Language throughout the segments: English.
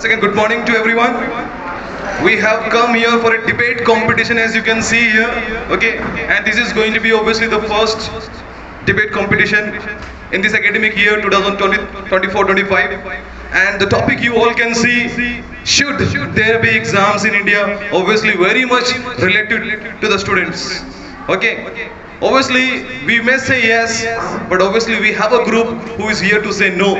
again, good morning to everyone. We have come here for a debate competition, as you can see here. Okay, and this is going to be obviously the first debate competition in this academic year 2024-25. And the topic you all can see, should there be exams in India? Obviously very much related to the students. Okay, obviously we may say yes, but obviously we have a group who is here to say no.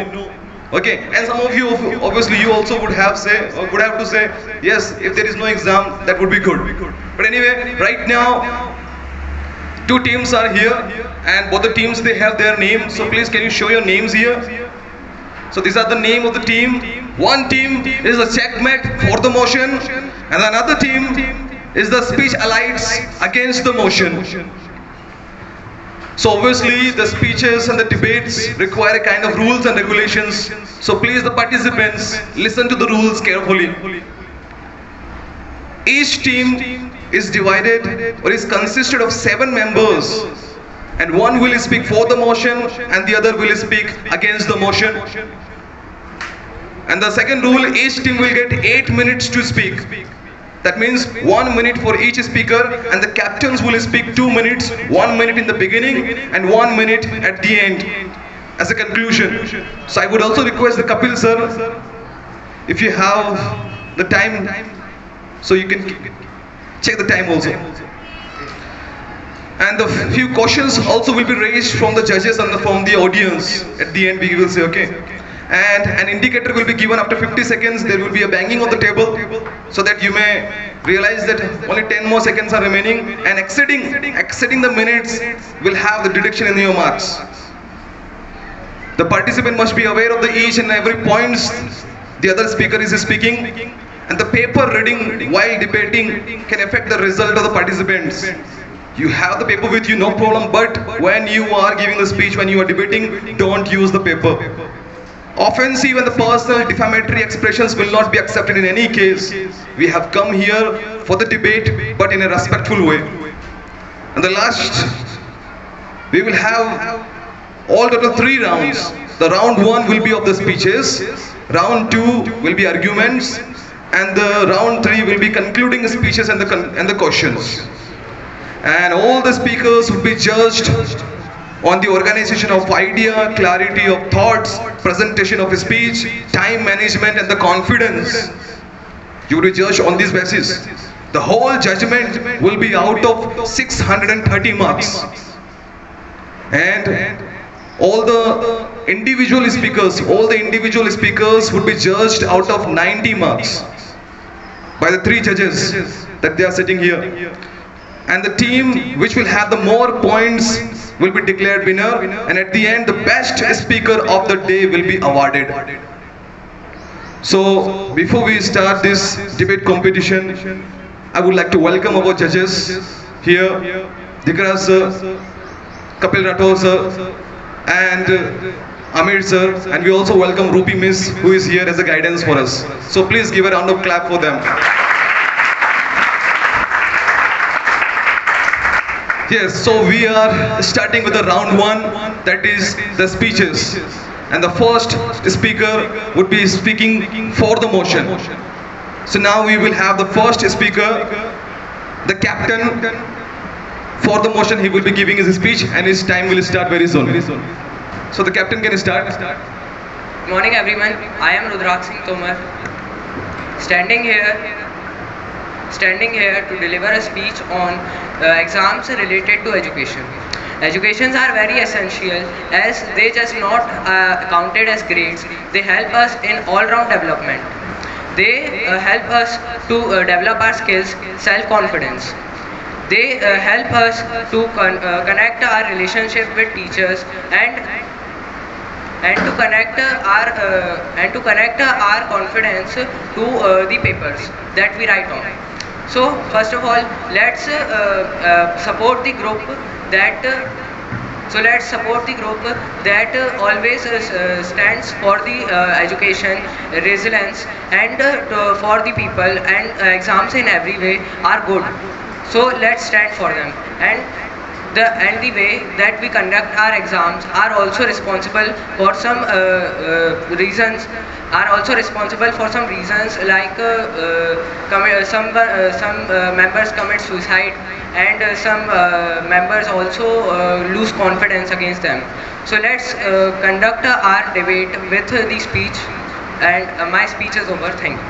Okay, and some of you, obviously you also would have to say yes, if there is no exam, that would be good. But anyway, right now two teams are here, and both the teams, they have their names. So please, can you show your names here? So these are the name of the team. One team is the checkmate for the motion, and another team is the speech allies against the motion. So obviously the speeches and the debates require a kind of rules and regulations. So please, the participants, listen to the rules carefully. Each team is divided or is consisted of 7 members, and one will speak for the motion and the other will speak against the motion. And the second rule, each team will get 8 minutes to speak. That means 1 minute for each speaker, and the captains will speak 2 minutes, 1 minute in the beginning and 1 minute at the end as a conclusion. So I would also request the Kapil sir, if you have the time, so you can check the time also. And the few questions also will be raised from the judges and from the audience. At the end we will say okay. And an indicator will be given after 50 seconds. There will be a banging on the table so that you may realize that only 10 more seconds are remaining, and exceeding the minutes will have the deduction in your marks. The participant must be aware of the each and every points the other speaker is speaking, and the paper reading while debating can affect the result of the participants. You have the paper with you, no problem, but when you are giving the speech, when you are debating, don't use the paper. Offensive and the personal defamatory expressions will not be accepted in any case. We have come here for the debate, but in a respectful way. And the last, we will have all total 3 rounds. The round 1 will be of the speeches, round 2 will be arguments, and the round 3 will be concluding the speeches and the questions. And all the speakers will be judged on the organization of idea, clarity of thoughts, presentation of speech, time management and the confidence. You will be judged on this basis. The whole judgment will be out of 630 marks. And all the individual speakers would be judged out of 90 marks by the 3 judges that they are sitting here. And the team which will have the more points will be declared winner, and at the end the best speaker of the day will be awarded. So before we start this debate competition, I would like to welcome our judges here, Dikra sir, Kapil Rathore sir, and Amir sir, and we also welcome Rupi miss, who is here as a guidance for us. So please give a round of clap for them. Yes, so we are starting with the round 1, that is the speeches. And the first speaker would be speaking for the motion. So now we will have the first speaker, the captain. For the motion, he will be giving his speech, and his time will start very soon. So the captain can start. Good morning everyone, I am Rudraksh Singh Tomar, standing here to deliver a speech on exams related to education. Educations are very essential, as they just not counted as grades. They help us in all-round development. They help us to develop our skills, self-confidence. They help us to connect our relationship with teachers and to connect our confidence to the papers that we write on. So first of all, let's support the group that always stands for the education, resilience, and for the people, and exams in every way are good. So let's stand for them. And the way that we conduct our exams are also responsible for some reasons. Are also responsible for some reasons like some members commit suicide, and some members also lose confidence against them. So let's conduct our debate with the speech, and my speech is over. Thank you.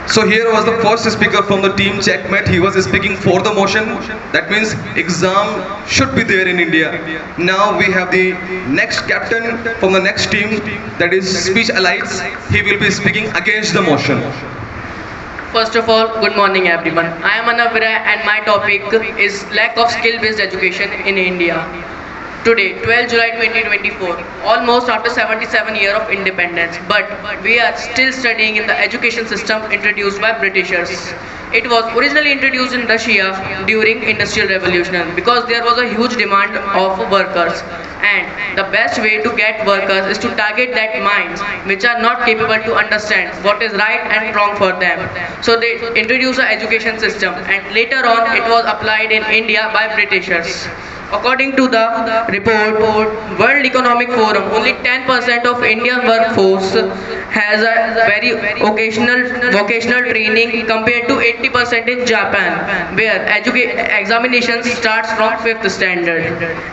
So here was the first speaker from the team Checkmate. He was speaking for the motion. That means exam should be there in India. Now we have the next captain from the next team, that is Speech Allies. He will be speaking against the motion. First of all, good morning everyone. I am Anavira and my topic is lack of skill-based education in India. Today, 12 July 2024, almost after 77 years of independence, but we are still studying in the education system introduced by Britishers. It was originally introduced in Russia during Industrial Revolution because there was a huge demand of workers, and the best way to get workers is to target that minds which are not capable to understand what is right and wrong for them. So they introduced an education system, and later on it was applied in India by Britishers. According to the report, World Economic Forum, only 10% of Indian workforce has a very vocational training compared to 80% in Japan, where examination starts from 5th standard.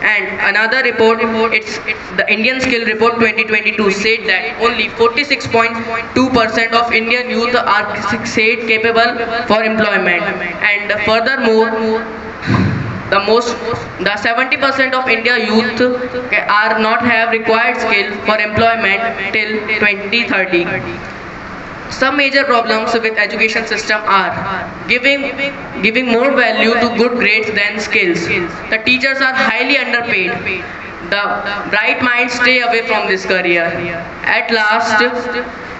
And another report, it's the Indian Skill Report 2022 said that only 46.2% of Indian youth are said capable for employment. And furthermore, the 70% of India youth are not have required skill for employment till 2030. Some major problems with education system are giving more value to good grades than skills. The teachers are highly underpaid. The bright minds stay away from this career. At last,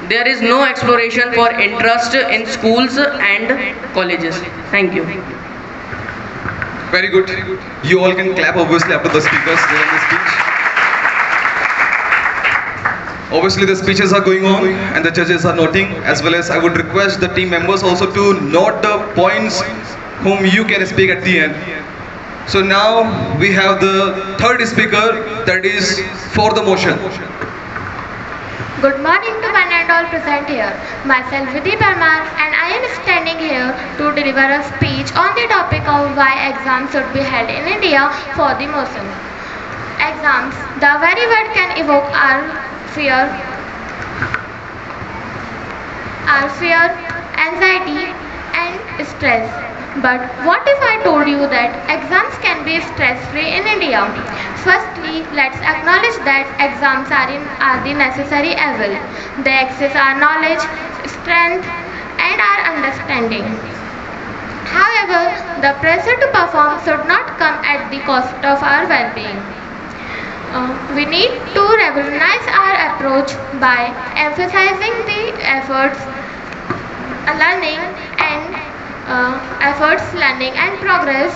there is no exploration for interest in schools and colleges. Thank you. Very good. You all can clap obviously after the speakers during the speech. Obviously the speeches are going on and the judges are noting, as well as I would request the team members also to note the points whom you can speak at the end. So now we have the third speaker, that is for the motion. Good morning to one and all present here. Myself Vidhi Parmar, and I am standing here to deliver a speech on the topic of why exams should be held in India for the motion. Exams, the very word can evoke our fear, anxiety and stress. But what if I told you that exams can be stress-free in India? Firstly, let's acknowledge that exams are the necessary evil. They access our knowledge, strength and our understanding. However, the pressure to perform should not come at the cost of our well-being. We need to revolutionize our approach by emphasizing the learning and progress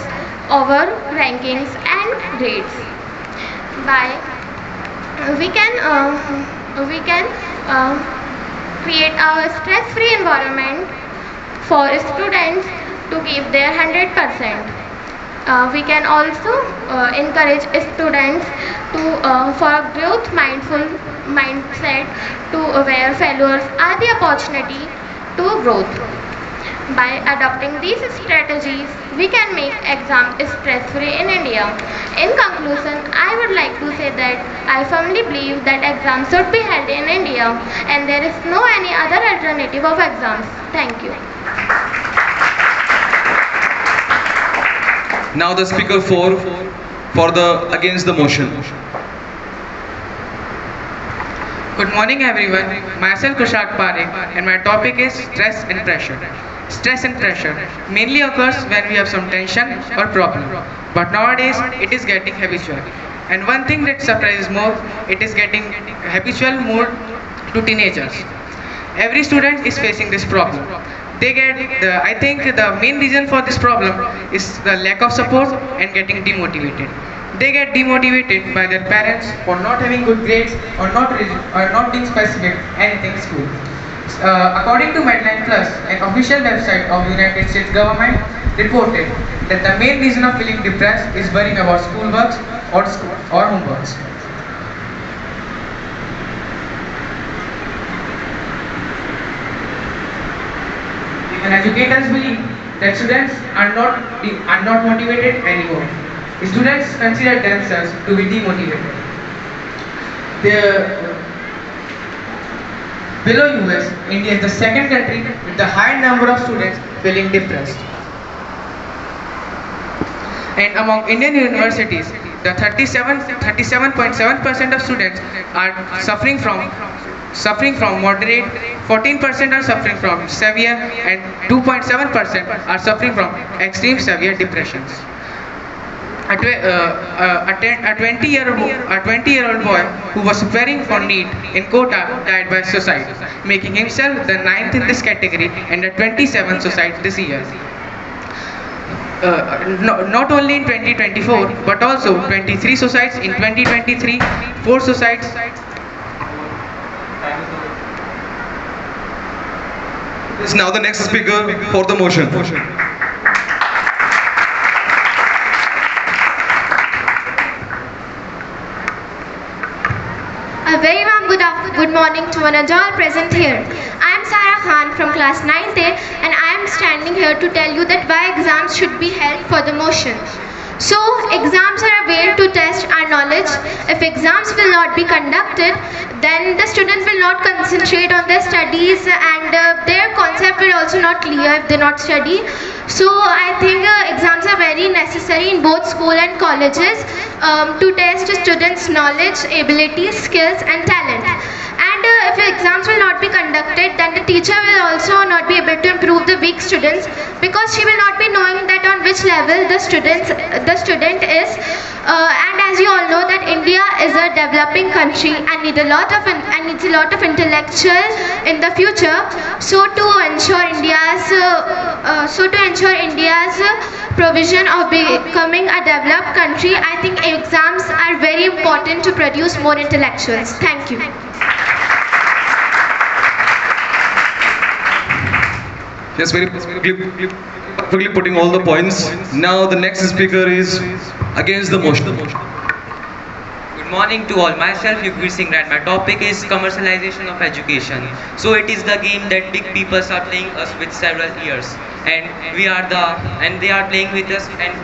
over rankings and grades. We can create a stress-free environment for students to give their 100%. We can also encourage students to for growth mindset to where failures are the opportunity to growth. By adopting these strategies, we can make exams stress-free in India. In conclusion, I would like to say that I firmly believe that exams should be held in India and there is no any other alternative of exams. Thank you. Now the speaker for the against the motion. Good morning everyone, myself Kushak Parekh and my topic is stress and pressure. Stress and pressure mainly occurs when we have some tension or problem, but nowadays it is getting habitual. And one thing that surprises more, it is getting habitual more to teenagers. Every student is facing this problem. I think the main reason for this problem is the lack of support and getting demotivated. They get demotivated by their parents for not having good grades or not being specific anything in school. According to Medline Plus, an official website of the United States government reported that the main reason of feeling depressed is worrying about schoolworks or homeworks. Even educators believe that students are not motivated anymore. Students consider themselves to be demotivated. Below US, India is the second country with the high number of students feeling depressed. And among Indian universities, the 37.7% of students are suffering from moderate, 14% are suffering from severe, and 2.7% are suffering from extreme severe depressions. A 20-year-old boy who was preparing for NEET in Kota died by suicide, making himself the 9th in this category and the 27th suicide this year. Not only in 2024, but also 23 suicides in 2023, 4 suicides. Is now the next speaker for the motion. A very warm good morning to one and all present here. I am Sarah Khan from class 9th A and I am standing here to tell you that why exams should be held for the motion. So, exams are a way to test our knowledge. If exams will not be conducted, then the students will not concentrate on their studies and their concept will also not clear if they not study. So, I think exams are very necessary in both school and colleges to test students' knowledge, abilities, skills and talent. And if exams will not be conducted, then the teacher will also not be able to improve the weak students because she will not be knowing that on which level the student is. And as you all know that India is a developing country and needs a lot of intellectual in the future. So to ensure India's provision of becoming a developed country, I think exams are very important to produce more intellectuals. Thank you. Yes, very perfectly putting all the points. Now the next speaker is against the motion. Good morning to all. Myself Yukveer Singh and my topic is commercialization of education. So it is the game that big people are playing us with several years, and they are playing with us, and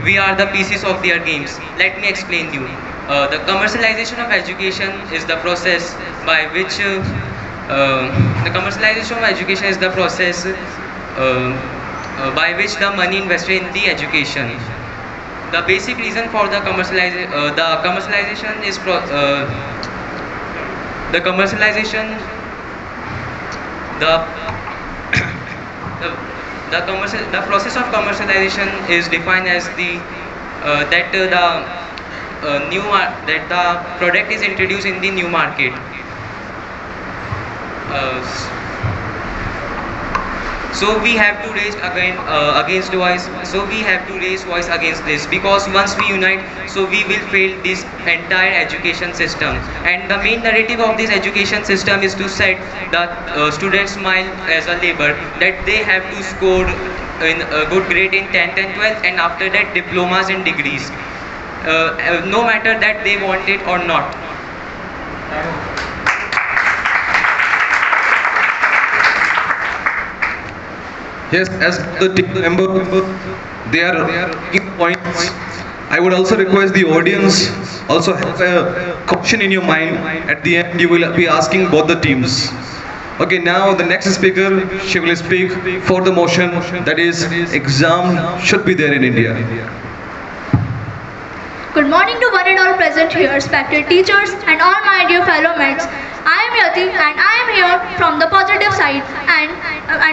we are the pieces of their games. Let me explain you. The commercialization of education is the process by which by which the money invested in the education. The basic reason for the commercialization is the process of commercialization is defined as the product is introduced in the new market. So we have to raise voice against this, because once we unite, so we will fail this entire education system. And the main narrative of this education system is to set the students' mind as a labor, that they have to score in a good grade in 10th and 12th, and after that diplomas and degrees, no matter that they want it or not. Yes, as the team member, they are making points. I would also request the audience also have a question in your mind. At the end, you will be asking both the teams. Okay, now the next speaker, she will speak for the motion, that is, exam should be there in India. Good morning to one and all present here, respected teachers and all my dear fellow mates. I am Yati and I am here from the positive side, and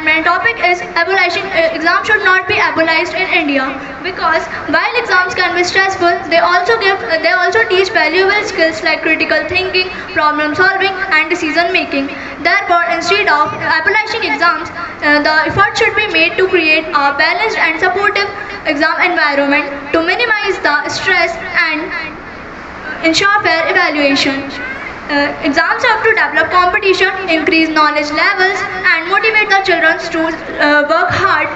my topic is abolishing. Exams should not be abolished in India, because while exams can be stressful, they also teach valuable skills like critical thinking, problem solving and decision making. Therefore, instead of abolishing exams, the effort should be made to create a balanced and supportive exam environment to minimize the stress and ensure fair evaluation. exams have to develop competition, increase knowledge levels, and motivate the children to work hard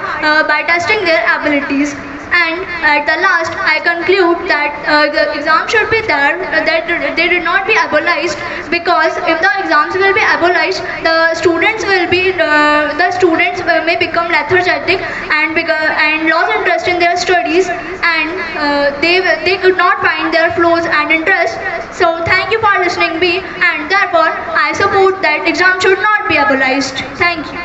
by testing their abilities. And at the last, I conclude that the exam should be there, that they did not be abolished, because if the exams will be abolished, the students may become lethargic and lose interest in their studies, and they could not find their flows and interest. So thank you for listening me, and therefore I support that exam should not be abolished. Thank you.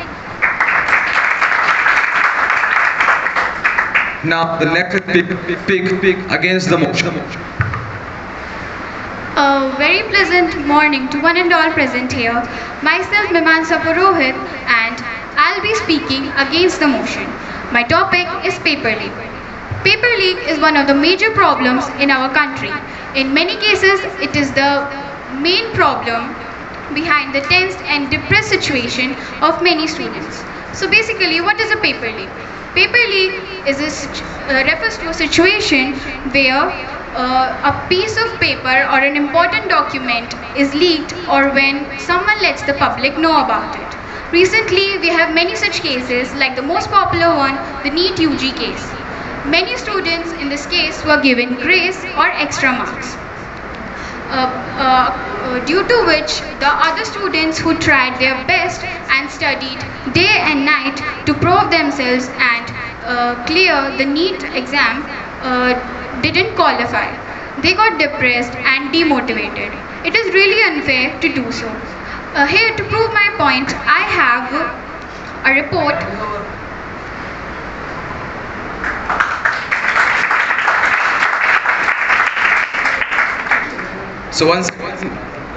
Now the next speak against the motion. A very pleasant morning to one and all present here. Myself Mimansa Purohit, and I'll be speaking against the motion. My topic is paper leak. Paper leak is one of the major problems in our country. In many cases, it is the main problem behind the tense and depressed situation of many students. So basically, what is a paper leak? Paper leak refers to a situation where a piece of paper or an important document is leaked, or when someone lets the public know about it. Recently, we have many such cases, like the most popular one, the NEET UG case. Many students in this case were given grace or extra marks, due to which the other students who tried their best and studied day and night to prove themselves and clear the NEET exam didn't qualify. They got depressed and demotivated. It is really unfair to do so. Here to prove my point, I have a report. So once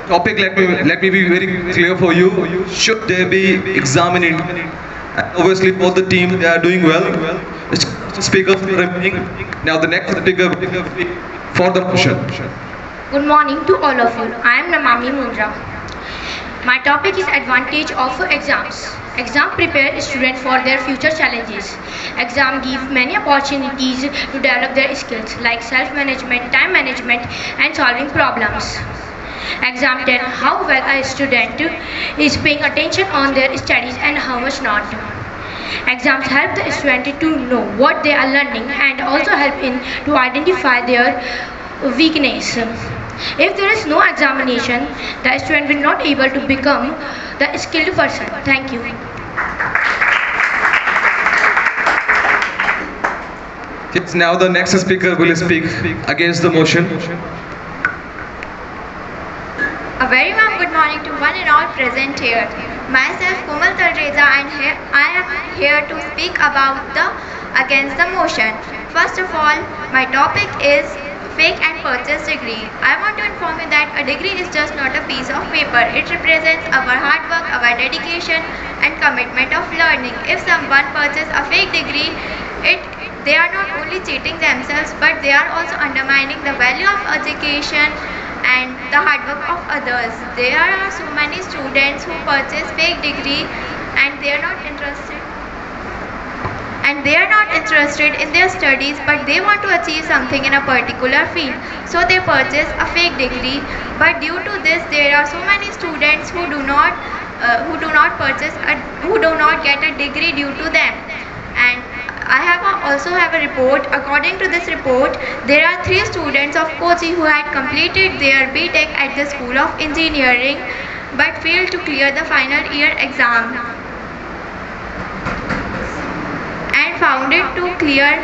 topic, let me be very clear for you. Should there be exam in India? Obviously, both the team, they are doing well. Speaker remaining. Now the next speaker for the motion. Good morning to all of you. I am Namami Mundra. My topic is advantage of exams. Exam prepare students for their future challenges. Exam give many opportunities to develop their skills like self-management, time management, and solving problems. Exam tell how well a student is paying attention on their studies and how much not. Exams help the student to know what they are learning and also help in to identify their weakness. If there is no examination, the student will not able to become the skilled person. Thank you. Yes, now the next speaker will speak against the motion. A very warm good morning to one and all present here. Myself Komal Taldreza, and I am here to speak about against the motion. First of all, my topic is fake and purchase degree. I want to inform you that a degree is just not a piece of paper. It represents our hard work, our dedication and commitment of learning. If someone purchases a fake degree, they are not only cheating themselves, but they are also undermining the value of education and the hard work of others. There are so many students who purchase fake degree and they are not interested in their studies, but they want to achieve something in a particular field, so they purchase a fake degree. But due to this, there are so many students who do not get a degree due to them. And I also have a report. According to this report, there are 3 students of Kochi who had completed their BTech at the School of Engineering but failed to clear the final year exam and found it to clear.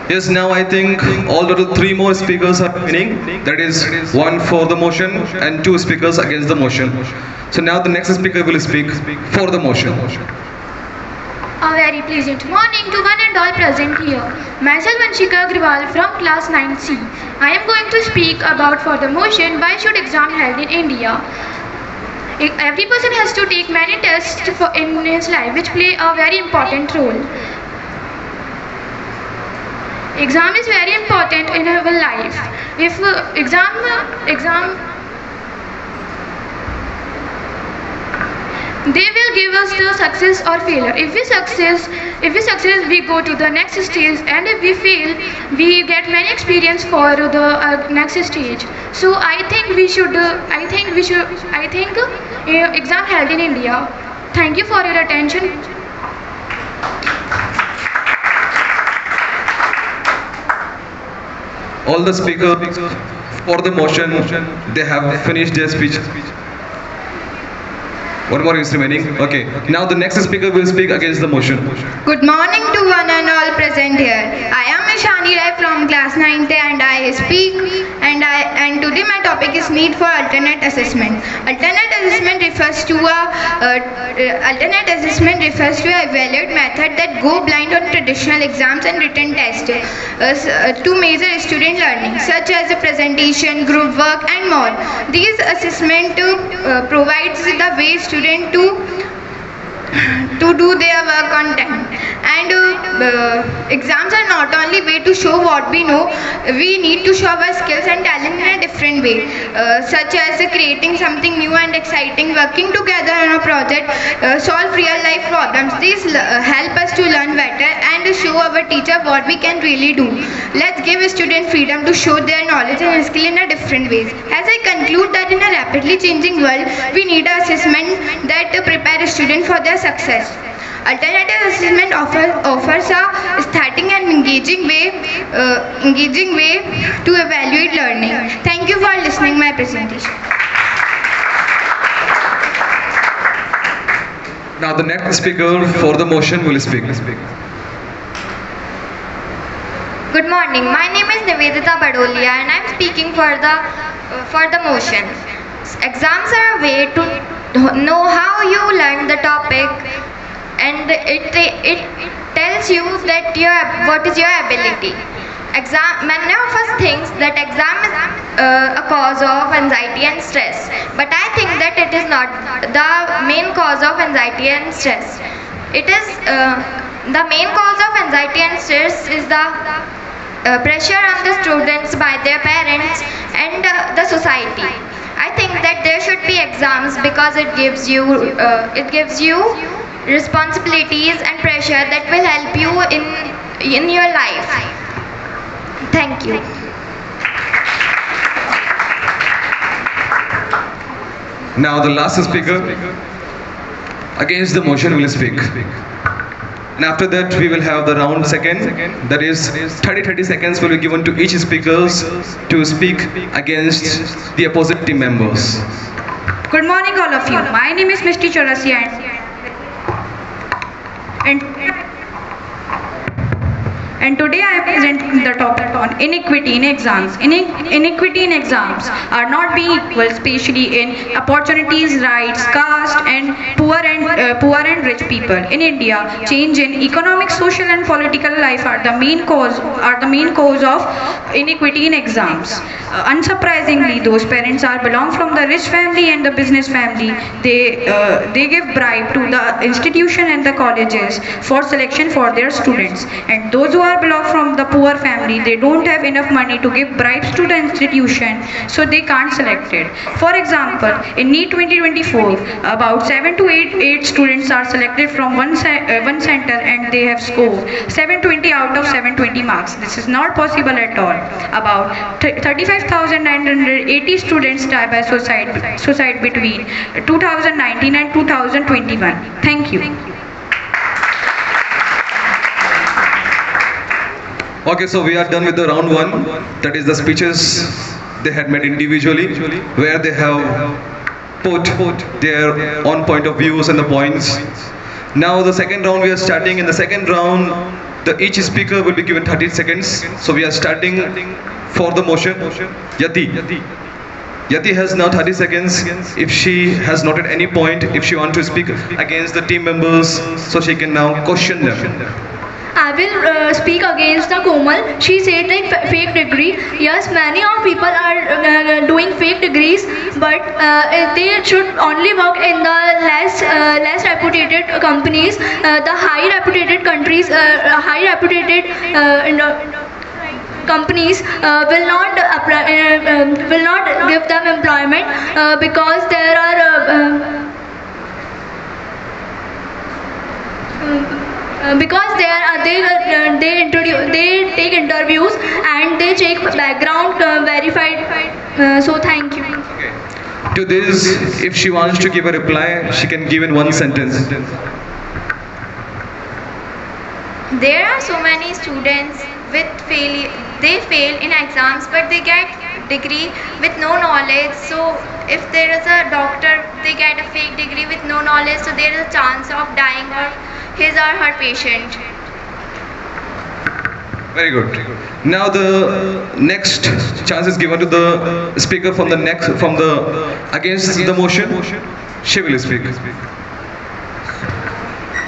Yes, now I think all total 3 more speakers are remaining. That is 1 for the motion and 2 speakers against the motion. So now the next speaker will speak for the motion. A very pleasant morning to one and all present here. Myself Vanshika Agrawal from class 9C. I am going to speak about for the motion, why should exam held in India? Every person has to take many tests in his life which play a very important role. Exam is very important in our life. If They will give us the success or failure. If we success, we go to the next stage, and if we fail, we get many experience for the next stage. So I think exam held in India. Thank you for your attention. All the speakers for the motion, they have finished their speech. One more is remaining. Okay. Now the next speaker will speak against the motion. Good morning to one and all present here. I am Ishani Rai from class 9th and I speak and today my topic is need for alternate assessment. Alternate assessment refers to a evaluate method that go blind on traditional exams and written tests to measure student learning such as a presentation, group work and more. These assessment provides the way student to do their work on time, and exams are not only way to show what we know. We need to show our skills and talent in a different way, such as creating something new and exciting, working together on a project, solve real life problems. These help us to learn better and show our teacher what we can really do. Let's give students freedom to show their knowledge and skill in a different ways. As I conclude that in a rapidly changing world, we need an assessment that prepare students for their success. Alternative assessment offers a static and engaging way to evaluate learning. Thank you for listening my presentation. Now the next speaker for the motion will speak. Good morning. My name is Nivedita Badolia and I am speaking for the motion. Exams are a way to know how you learn the topic, and it tells you that what is your ability. Many of us think that exam is a cause of anxiety and stress, but I think that it is not the main cause of anxiety and stress. It is the main cause of anxiety and stress is the pressure on the students by their parents and the society. I think that there should be exams because it gives you responsibilities and pressure that will help you in your life. Thank you. Now the last speaker against the motion will speak. And after that we will have the round second, that is 30 seconds will be given to each speakers to speak against the opposite team members. Good morning all of you. My name is Mishti Chaurasia and today I am presenting the topic on inequity in exams. Inequity in exams are not being equal, especially in opportunities, rights, caste, and poor and rich people. In India, change in economic, social, and political life are the main cause of inequity in exams. Unsurprisingly, those parents belong from the rich family and the business family. They give bribe to the institution and the colleges for selection for their students, and those who belong from the poor family, they don't have enough money to give bribes to the institution, so they can't select it. For example, in NEET 2024, about 7 to 8 students are selected from one center and they have scored 720 out of 720 marks. This is not possible at all. About 35,980 students die by suicide between 2019 and 2021. Thank you. Okay, so we are done with the round one. That is the speeches they had made individually, where they have put their own point of views and the points. Now the second round we are starting. In the second round, each speaker will be given 30 seconds. So we are starting for the motion. Yati has now 30 seconds. If she has not at any point, if she wants to speak against the team members, so she can now question them. I will speak against the Komal. She said like fake degree. Yes, many of people are doing fake degrees, but they should only work in the less reputed companies. The high reputed countries, companies will not give them employment because there are Because they take interviews and they check background verified. So thank you. To this, if she wants to give a reply, she can give in one sentence. There are so many students with they fail in exams but they get degree with no knowledge. So if there is a doctor, they get a fake degree with no knowledge, so there is a chance of dying or his or her patient. Very good. Now the next chance is given to the speaker from the against the motion. She will speak.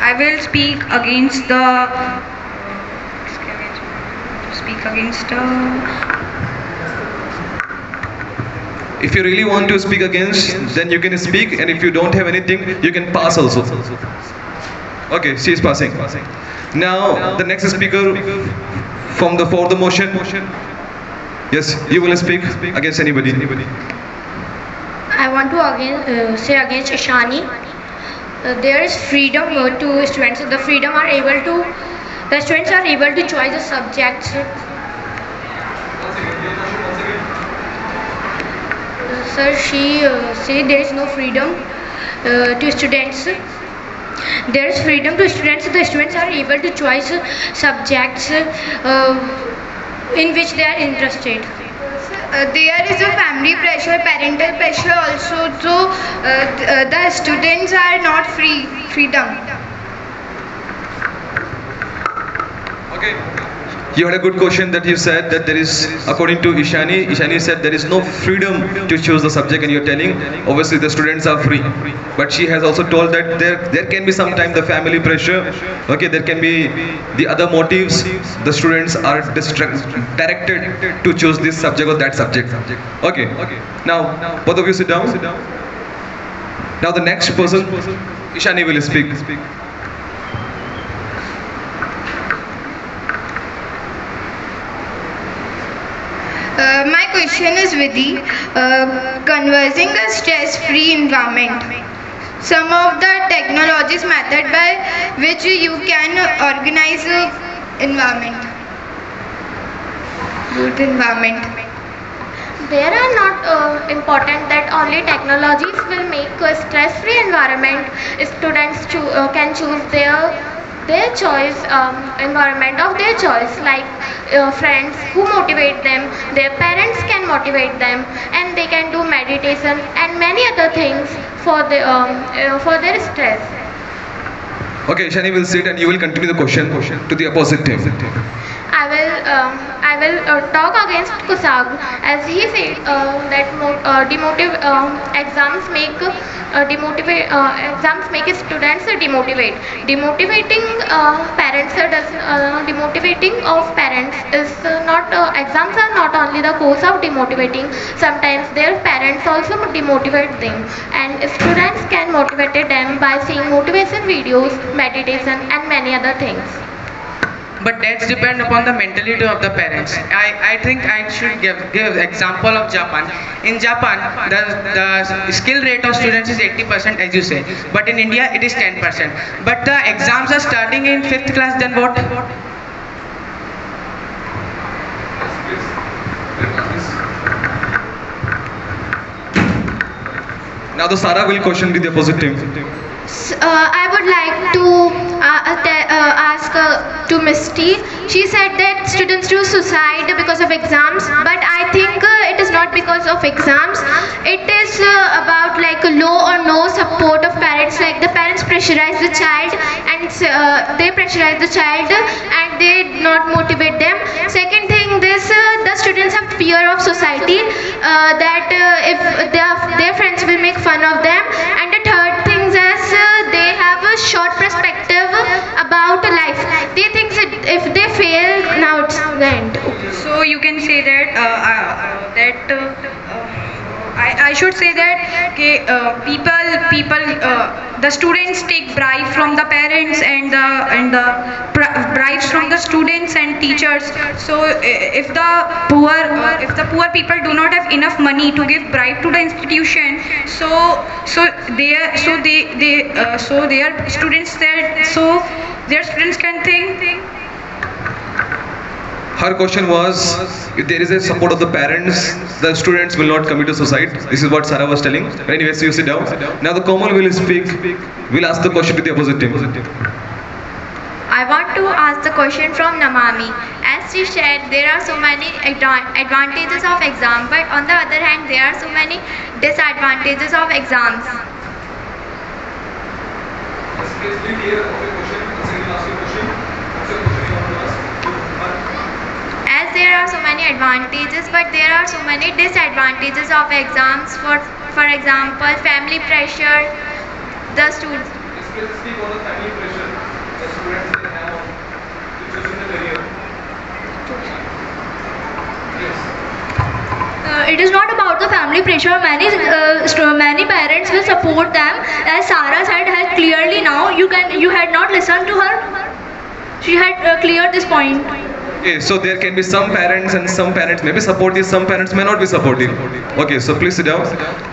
I will speak against the If you really want to speak against, then you can speak, and if you don't have anything, you can pass also. Okay, she is passing. Now the next speaker for the motion. Yes, you will speak against anybody. I want to say against Ishani. There is freedom to students. The students are able to choose the subjects. Sir, she said there is no freedom to students. There is freedom to students. The students are able to choose subjects in which they are interested. There is a family pressure, parental pressure also, so the students are not freedom. Okay. You had a good question that you said that there is, according to Ishani said there is no freedom to choose the subject, and you're telling obviously the students are free. But she has also told that there can be sometimes the family pressure, okay, there can be the other motives, the students are directed to choose this subject or that subject. Okay, now both of you sit down. Now the next person, Ishani will speak. My question is Vidhi, conversing a stress-free environment. Some of the technologies method by which you can organize environment, good environment. There are not important that only technologies will make a stress-free environment. Students can choose their choice, environment of their choice, like friends who motivate them, their parents can motivate them, and they can do meditation and many other things for their stress. Okay, Shani will sit and you will continue the question to the opposite team. I will talk against Kusag, as he said that exams make students demotivate. Demotivating of parents is not. Exams are not only the cause of demotivating. Sometimes their parents also demotivate them, and students can motivate them by seeing motivation videos, meditation, and many other things. But that's depend upon the mentality of the parents. I think I should give example of Japan. In Japan, the skill rate of students is 80%, as you say. But in India, it is 10%. But the exams are starting in 5th class, then what? Now the Sara will question with the opposite team. I would like to ask to Misty. She said that students do suicide because of exams, but I think it is not because of exams. It is about like low or no support of parents. Like the parents pressurize the child, and they not motivate them. Second thing, the students have fear of society, that if their friends will make fun of them. And the third thing is they have a short perspective about life. They think that if they fail, now it's the end. So you can say that I should say that the students take bribe from the parents and the bribes from the students and teachers. So if the poor people do not have enough money to give bribe to the institution, their students can think. Her question was, if there is a support of the parents, the students will not commit to suicide. This is what Sarah was telling. Anyways, you sit down. Now the Komal will speak. We'll ask the question to the opposite team. I want to ask the question from Namami. As she said, there are so many advantages of exam, but on the other hand, there are so many disadvantages of exams. As there are so many advantages, but there are so many disadvantages of exams. For example, family pressure, the students. Speak on the family pressure the students will have to choosing the career. Yes. It is not about the family pressure. Many parents will support them. As Sarah said, has clearly now. You had not listened to her. She had cleared this point. Okay, so there can be some parents and some parents may be supportive, some parents may not be supportive. Okay, so please sit down.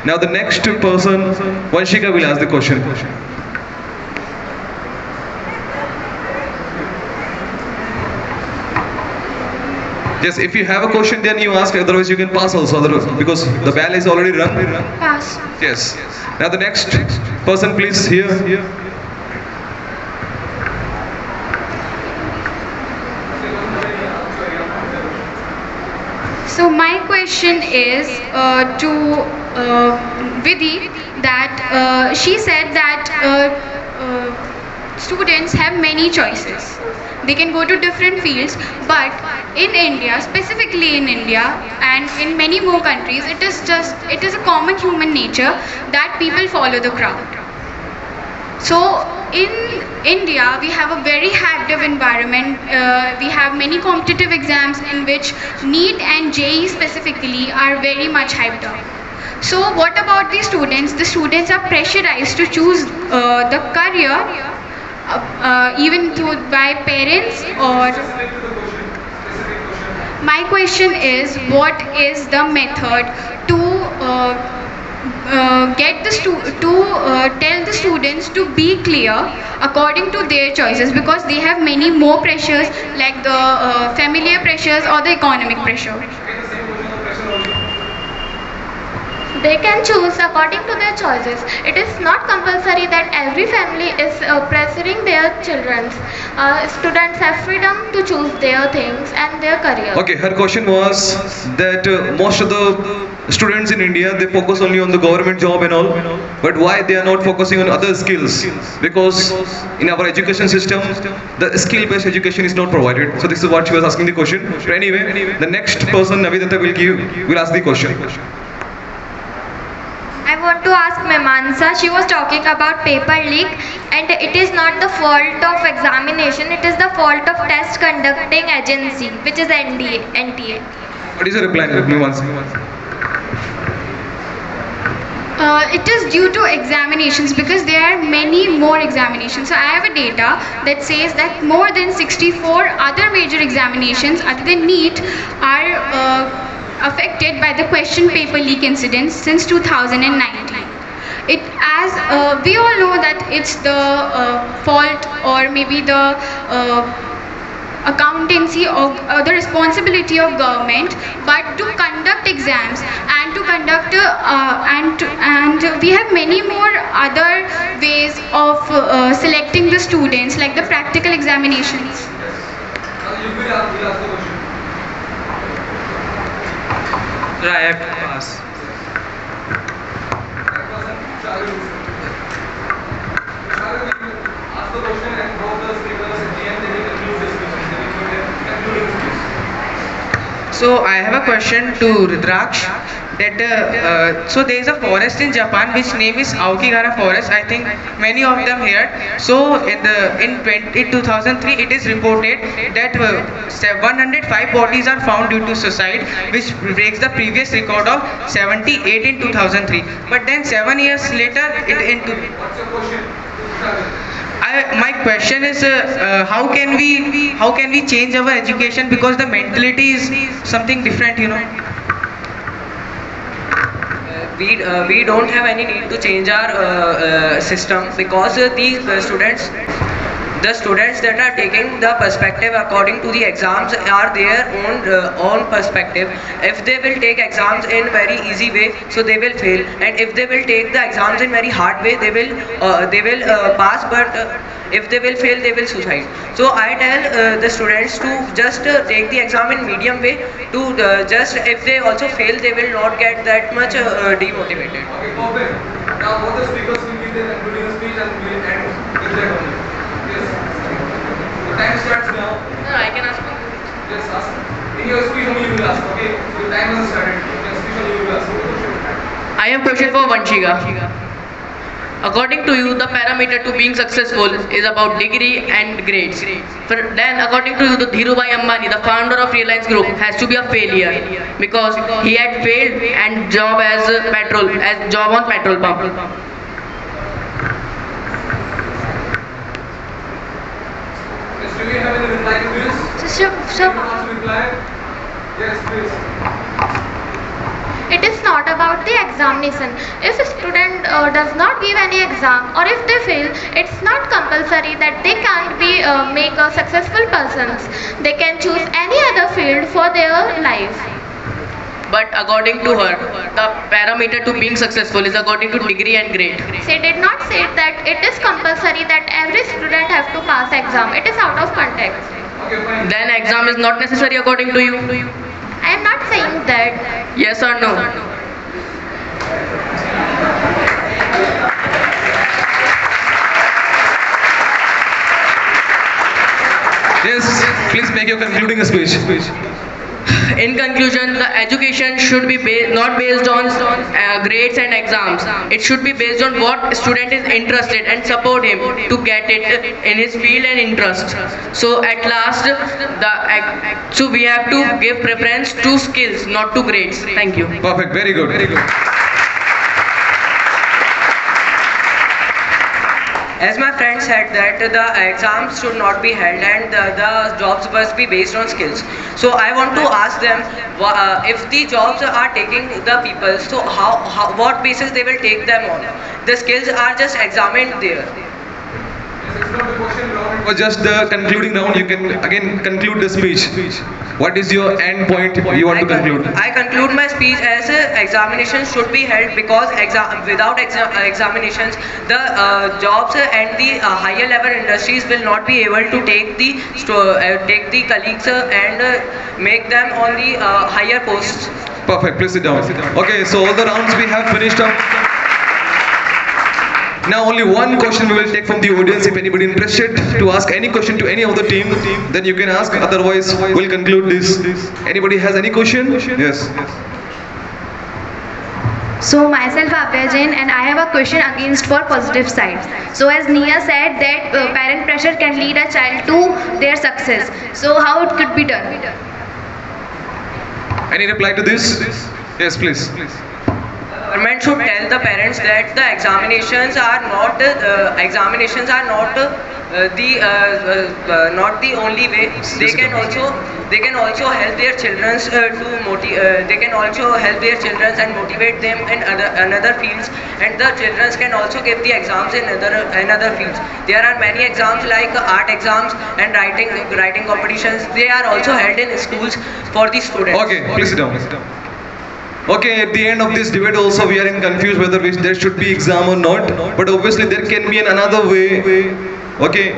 Now the next person, Vanshika will ask the question. Yes, if you have a question then you ask, otherwise you can pass also, because the bell is already run. Pass. Yes. Now the next person, please, here. So my question is to Vidhi, that she said that students have many choices. They can go to different fields, but in India, specifically in India and in many more countries, it is a common human nature that people follow the crowd. So in India, we have a very active environment. We have many competitive exams in which NEET and JEE specifically are very much hyped up. So what about the students? The students are pressurized to choose the career even by parents or... My question is, what is the method to tell the students to be clear according to their choices, because they have many more pressures like the familiar pressures or the economic pressure. They can choose according to their choices. It is not compulsory that every family is pressuring their children. Students have freedom to choose their things and their career. Okay, her question was that most of the students in India, they focus only on the government job and all, but why they are not focusing on other skills? Because in our education system, the skill-based education is not provided. So this is what she was asking the question. But anyway, the next person, Navidata, will ask the question. I want to ask Mimansa. She was talking about paper leak, and it is not the fault of examination, it is the fault of test conducting agency, which is NTA. What is your reply, Mimansa? It is due to examinations, because there are many more examinations. So I have a data that says that more than 64 other major examinations other than NEET are affected by the question paper leak incidents since 2019. We all know that it's the fault or maybe the accountancy or the responsibility of government, but to conduct exams and to conduct and we have many more other ways of selecting the students, like the practical examinations. I have to pass. So I have a question to Rudraksh. that so there is a forest in Japan which name is Aokigahara Forest. I think many of them heard. So in 2003 it is reported that 105 bodies are found due to suicide, which breaks the previous record of 78 in 2003. But then 7 years later, my question is how can we change our education, because the mentality is something different, you know. We don't have any need to change our system, because the students that are taking the perspective according to the exams are their own perspective. If they will take exams in very easy way, so they will fail, and if they will take the exams in very hard way, they will pass, but if they will fail, they will suicide. So I tell the students to just take the exam in medium way, to just if they also fail, they will not get that much demotivated. Okay, perfect. Now both the speakers will give their concluding speech and we will end with that only. Yes. The time starts now. No, I can ask one. Yes, ask. In your speech only you will ask. Okay. Your time has started. Your speech only you will ask. I have question for Vanshika. According to you, the parameter to being successful is about degree and grades. Then, according to you, the Dhirubhai Ambani, the founder of Reliance Group, has to be a failure because he had failed and job on petrol pump. Yes, do you have any reply to this? So, Reply? Yes, please. it is not about the examination. If a student does not give any exam, or if they fail, it's not compulsory that they can't be make a successful persons. They can choose any other field for their life. But according to her, the parameter to being successful is according to degree and grade. She did not say that it is compulsory that every student have to pass exam. It is out of context. Okay, fine. Then exam is not necessary according to you. I am not saying that. Yes or no? Yes, please make your concluding speech. In conclusion, the education should be not based on grades and exams. It should be based on what student is interested and support him to get it in his field and interest. So at last, so we have to give preference to skills, not to grades. Thank you. Perfect, very good, very good. As my friend said that the exams should not be held and the jobs must be based on skills. So I want to ask them, if the jobs are taking the people, so what basis they will take them on? The skills are just examined there. It's not the question round. For just the concluding round, you can again conclude the speech. What is your end point you want to conclude? I conclude my speech as examinations should be held, because without examinations, the jobs and the higher level industries will not be able to take the colleagues and make them on the higher posts. Perfect, please sit down. Okay, so all the rounds we have finished up. Now only one question we will take from the audience. If anybody interested to ask any question to any of the team, then you can ask. Otherwise, we'll conclude this. Anybody has any question? Yes. So myself Abhay Jain, and I have a question against for positive side. So as Nia said that parent pressure can lead a child to their success. So how it could be done? Any reply to this? Yes, please. Government should tell the parents that the examinations are not not the only way. They can also help their children they can also help their children and motivate them in another fields, and the children can also give the exams in another fields. There are many exams like art exams and writing competitions. They are also held in schools for the students. Okay, please sit down. Okay, at the end of this debate also we are in confused whether there should be exam or not. But obviously there can be another way, okay,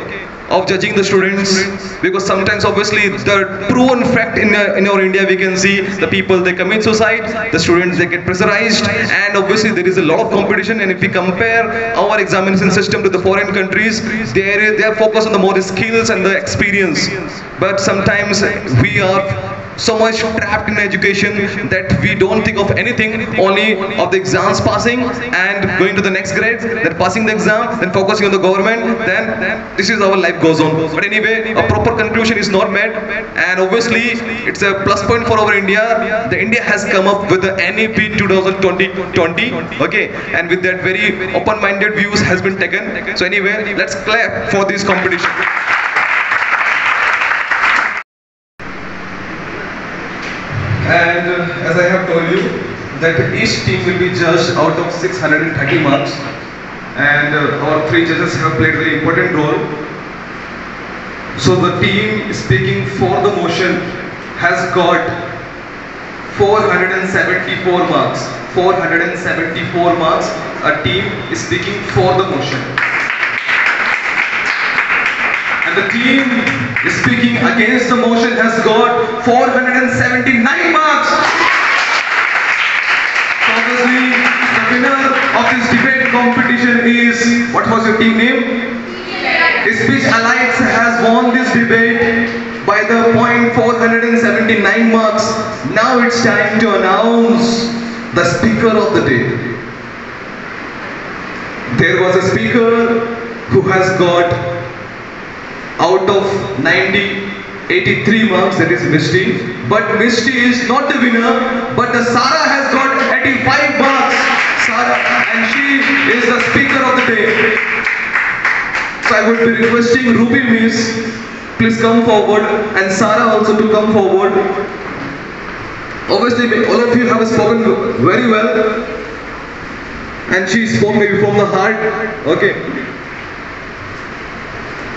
of judging the students, because sometimes obviously the proven fact in our India we can see the people, they commit suicide, the students they get pressurized, and obviously there is a lot of competition. And if we compare our examination system to the foreign countries, they are focused on the more skills and the experience. But sometimes we are so much trapped in education that we don't think of anything, only of the exams passing and going to the next grade, then passing the exam, then focusing on the government, then this is how life goes on. But anyway, a proper conclusion is not made, and obviously it's a plus point for our India. The India has come up with the NEP 2020, okay, and with that very open-minded views has been taken. So anyway, let's clap for this competition. And as I have told you, that each team will be judged out of 630 marks, and our 3 judges have played a very important role. So the team speaking for the motion has got 474 marks. 474 marks. A team is speaking for the motion. And the team is speaking against the motion has got 479 marks. So obviously, the winner of this debate competition is, what was your team name? Speech Alliance has won this debate by the point 479 marks. Now it's time to announce the speaker of the day. There was a speaker who has got out of 90, 83 marks, that is Misty. But Misty is not the winner, but the Sarah has got 85 marks. Sarah, and she is the speaker of the day. So I would be requesting Ruby Miss, please come forward, and Sarah also to come forward. Obviously, all of you have spoken very well, and she spoke maybe from the heart. Okay.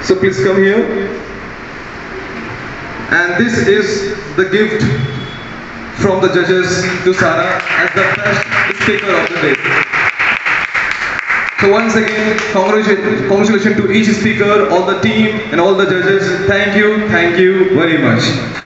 So please come here. And this is the gift from the judges to Sarah as the best speaker of the day. So once again, congratulations to each speaker, all the team and all the judges. Thank you very much.